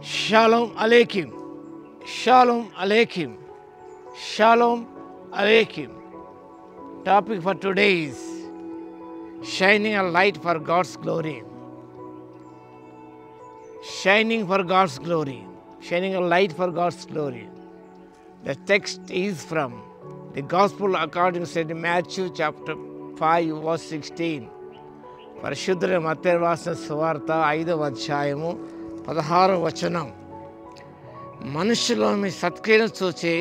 Shalom Aleichem. Shalom Aleichem. Shalom Aleichem. Topic for today is shining a light for God's glory. Shining for God's glory. Shining a light for God's glory. The text is from the Gospel according to St. Matthew chapter 5 verse 16. పరిశుద్ధ మత్తయి రాసిన సువార్త 5వ అధ్యాయము 16వ వచనం. మనుషులో మీ సత్క్రియను చూచి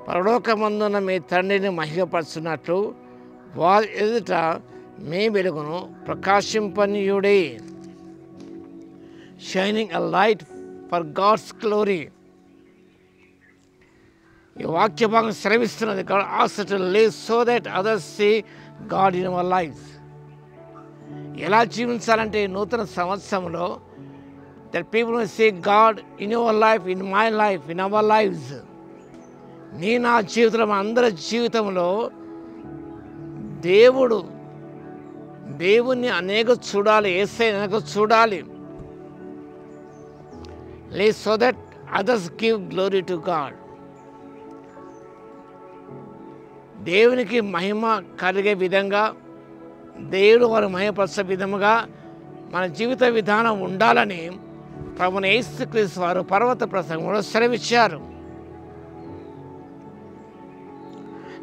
పరలోకమందున్న మీ తండ్రిని మహిమపరచున్నట్లు వారి ఎదుట మీ వెలుగును ప్రకాశింపనీయుడి. Shining a light for God's glory. ఈ వాక్య భాగం శ్రమిస్తున్నది. God asks us to live so that others see God in our lives. ఎలా జీవించాలంటే నూతన సంవత్సరంలో that people will see God in your life, in my life, in our lives. నా జీవితంలో అందరి జీవితంలో దేవుణ్ణి అనేక చూడాలి, యేసయ్య అనేక చూడాలి. Live so that others give glory to God. దేవునికి మహిమ కలిగే విధంగా, దేవుడు వారు మహిమపరిచే విధముగా మన జీవిత విధానం ఉండాలని ప్రభువైన యేసుక్రీస్తు వారు పర్వత ప్రసంగంలో సెలవిచ్చారు.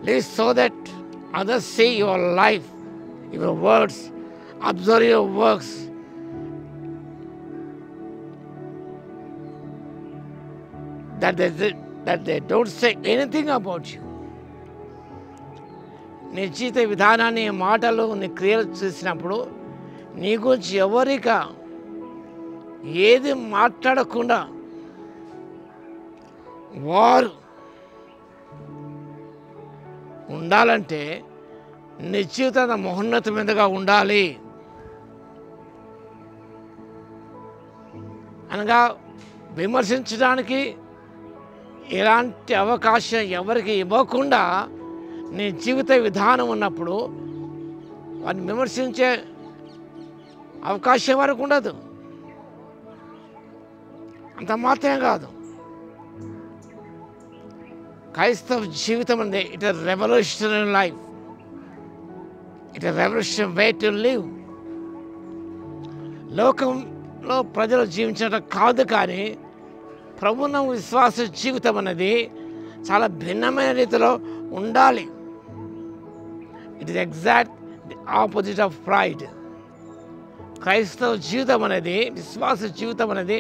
Live so that others see your life, your words, observe your works. That they don't say anything about you. నీ జీవిత విధానాన్ని, మాటలు, నీ క్రియలు చూసినప్పుడు నీ గురించి ఎవరిక ఏది మాట్లాడకుండా వారు ఉండాలంటే నీ జీవితం మహోన్నతమైనదిగా ఉండాలి. అనగా విమర్శించడానికి ఎలాంటి అవకాశం ఎవరికి ఇవ్వకుండా నీ జీవిత విధానం ఉన్నప్పుడు వారిని విమర్శించే అవకాశం వరకు ఉండదు. అంత మాత్రమే కాదు, క్రైస్తవ జీవితం అనేది it is revolutionary life. It is revolutionary way to live. లోకంలో ప్రజలు జీవించడం కాదు, కానీ ప్రభువున విశ్వాస జీవితం అనేది చాలా భిన్నమైన రీతిలో ఉండాలి. It is exact the opposite of pride. క్రైస్తవ జీవితం అనేది, విశ్వాస జీవితం అనేది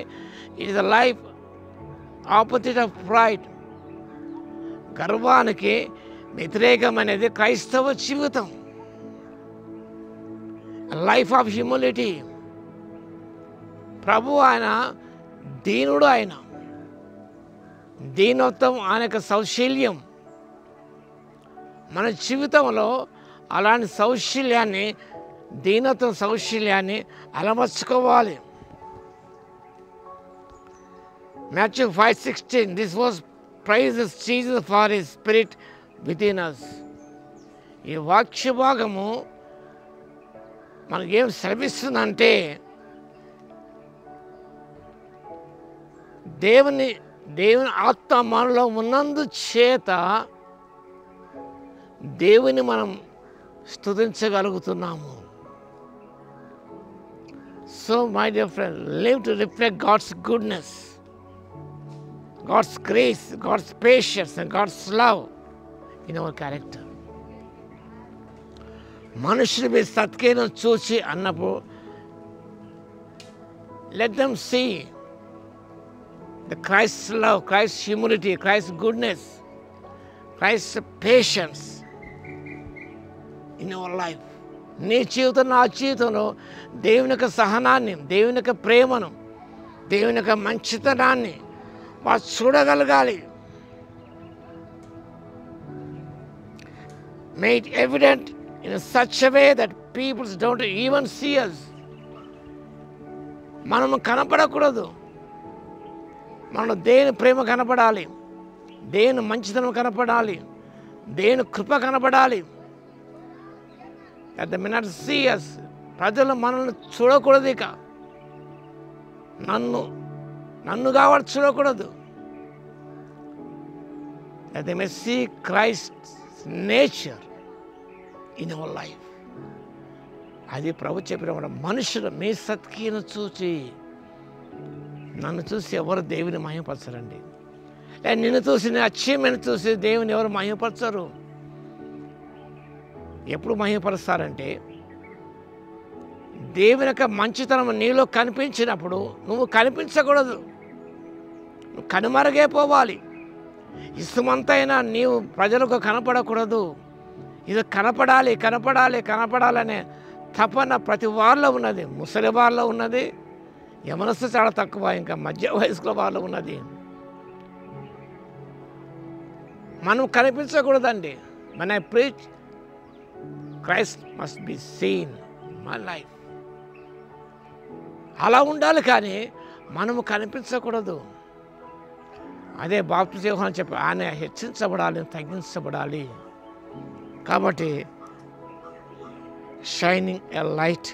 it is the life opposite of pride. గర్వానికి వ్యతిరేకమైనది క్రైస్తవ జీవితం. Life of humility. ప్రభు ఆయన దీనుడు, ఆయన దీనత్వం ఆయనకు సౌశీల్యం. మన జీవితంలో అలాంటి సౌశీల్యాన్ని, దీనత్వం సౌశీల్యాన్ని అలవర్చుకోవాలి. Matthew 5:16. This was praises Jesus for his spirit within us. ఈ వాక్య భాగము మనకేం శ్రమిస్తుందంటే దేవుని ఆత్మ మనలో ఉన్నందు చేత దేవుని మనం స్తుతించగలుగుతున్నాము. So my dear friend, live to reflect God's goodness, God's grace, God's patience and God's love in our character. మనుషులు మీ సత్క్రియను చూసి అన్నప్పుడు let them see the Christ's love, Christ's humility, Christ's goodness, Christ's patience in our life. నీ జీవితం, నా జీవితంలో దేవుని యొక్క సహనాన్ని, దేవుని యొక్క ప్రేమను, దేవుని యొక్క మంచితనాన్ని వారు చూడగలగాలి. Made evident in such a way that people don't even see us. మనము కనపడకూడదు. మనం దేవుని ప్రేమ కనపడాలి, దేవుని మంచితనం కనపడాలి, దేవుని కృప కనపడాలి. That they may not see us. ప్రజలు మనల్ని చూడకూడదు. ఇక నన్ను నన్నుగా వాడు చూడకూడదు. that they may see Christ's nature in our life. అది ప్రభు చెప్పిన మనుషులు మీ సత్కీను చూసి, నన్ను చూసి ఎవరు దేవుని మహిమపరచరండి. లేదా నిన్ను చూసి, నీ అచీవ్మెంట్ చూసి దేవుని ఎవరు మహిమపరచరు. ఎప్పుడు మహిమపరుస్తారంటే దేవుని యొక్క మంచితనం నీలో కనిపించినప్పుడు. నువ్వు కనిపించకూడదు, నువ్వు కనుమరుగైపోవాలి. ఇసుమంతైనా నీవు ప్రజలకు కనపడకూడదు. ఇది కనపడాలి కనపడాలి కనపడాలనే తపన ప్రతి వారిలో ఉన్నది. ముసలి వారిలో ఉన్నది, యమనస్సు చాలా తక్కువ, ఇంకా మధ్య వయస్కుల వారిలో ఉన్నది. మనం కనిపించకూడదండి. when I preach, Christ must be seen in my life. అలా ఉండాలి, కానీ మనము కనిపించకూడదు. అదే బాప్తిస్మ యోహాను చెప్పి, ఆయన హెచ్చించబడాలి, తగ్గించబడాలి. కాబట్టి shining a light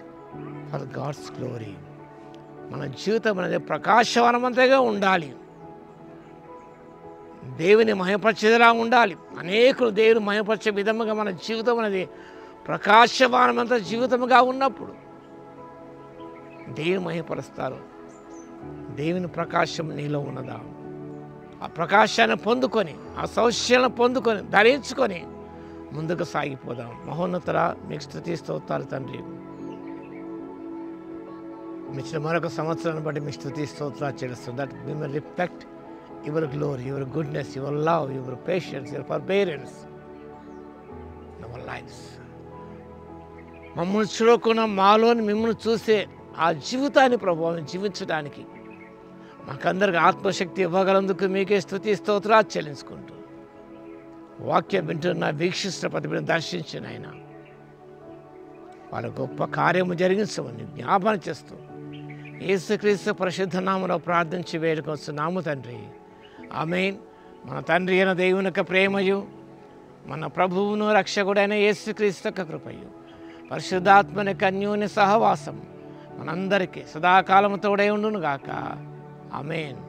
for God's glory. మన జీవితం అనేది ప్రకాశవంతంగా ఉండాలి, దేవుని మహిమపరిచేలా ఉండాలి. అనేకులు దేవుని మహిమపరిచే విధముగా మన జీవితం అనేది ప్రకాశవానమంత జీవితముగా ఉన్నప్పుడు దేవుని మహిమపరుస్తారు. దేవుని ప్రకాశం నీలో ఉన్నదా? ఆ ప్రకాశాన్ని పొందుకొని, ఆ సౌఖ్యాలను పొందుకొని, ధరించుకొని ముందుకు సాగిపోదాం. మహోన్నతరా, మీకు స్తుతి స్తోత్రాలు తండ్రి. మిచ్చిన మరొక సంవత్సరాన్ని బట్టి మీకు స్తుతి స్తోత్రాలు చెల్లిస్తాం. That we may reflect your glory, your goodness, your love, your patience, your forbearance in our lifes. మమ్మల్ని చూడకుండా మాలోని మిమ్మల్ని చూసే ఆ జీవితాన్ని ప్రభావం జీవించడానికి మాకందరికి ఆత్మశక్తి ఇవ్వగలందుకు మీకే స్తుతి స్తోత్రాలు చెల్లించుకుంటూ, వాక్యం వింటున్న వీక్షిస్తున్న ప్రతి బిడ్డను దర్శించిన ఆయన వాళ్ళ గొప్ప కార్యము జరిగించమని జ్ఞాపన చేస్తూ యేసుక్రీస్తు పరిశుద్ధ నామములో ప్రార్థించి వేడుకొస్తున్నాము తండ్రి. ఆమేన్. మన తండ్రి అయిన దేవుని యొక్క ప్రేమయు, మన ప్రభువును రక్షకుడైన యేసుక్రీస్తు యొక్క కృపయు, పరిశుద్ధాత్మని యొక్క అన్యోన్య సహవాసం మనందరికీ సదాకాలము తోడై ఉండును గాక. ఆమేన్.